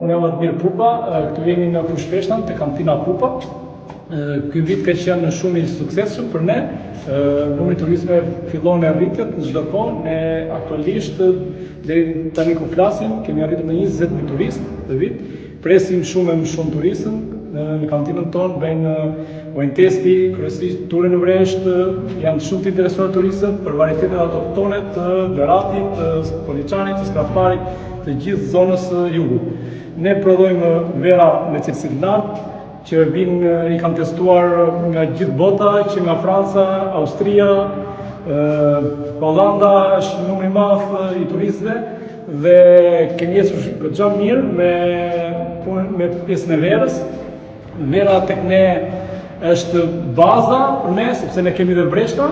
Unë jam Admir Pupa, këtu jeni në Kushpeshtan, te kantina Pupa. Ky vit ka qenë shumë i suksesshëm për ne. Numri i turistëve fillon e rritet në çdo kohë. Ne aktualisht deri tani ku flasim kemi arritur në 20.000 turistë në vit. Presim shumë turistën në kantinën tonë, bëjnë wine testi, kryesisht ture në vresht, janë shumë të interesuar turistët për varietetet autoktone të Beratit, të Poliçanit, të Skraparit, të gjithë zonës jugut. Ne prodhojmë vera me cilësi të lartë, që i kanë testuar nga gjithë bota, që nga Franca, Austria, Hollanda, është numri i madh i turistëve dhe kemi ecur goxha mirë me pjesën e verës. Vera tek ne është baza për ne, sepse ne kemi dhe breshta.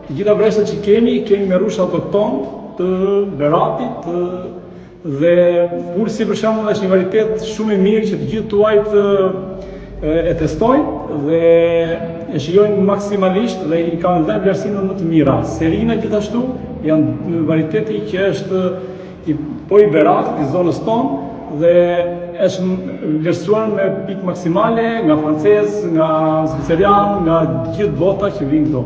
Të gjitha breshtat që kemi me rrush autokton të Beratit dhe pulsi për shembull është një varietet shumë i mirë që të gjithë tuajt e testojnë dhe e shijojnë maksimalisht dhe i kanë dhe vlerësimet më të mira. Serina gjithashtu janë varieteti që është i Beratit, i zonës tonë dhe është vlerësuar me pikë maksimale nga francezë, nga zvicerian, nga gjithë bota që vinë këto.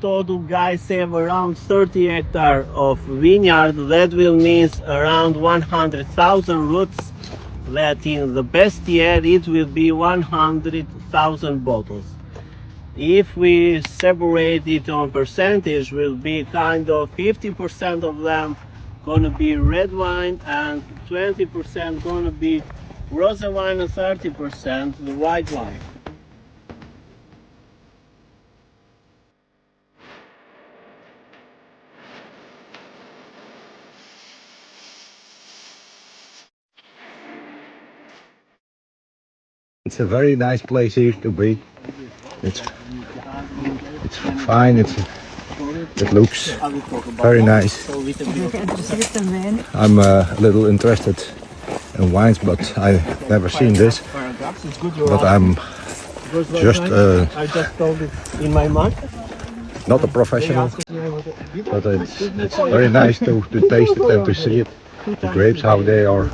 Total guys have around 30 hectares of vineyard. That will mean around 100,000 roots. That in the best year it will be 100,000 bottles. If we separate it on percentage, will be kind of 50% of them gonna be red wine and 20% gonna be rosé wine and 30% the white wine. It's a very nice place here to be. It's fine. It looks very nice. I'm a little interested in wines, but I've never seen this. But I'm just I just told it in my mind. not a professional. But it's very nice to taste it and to see it. The grapes, how they are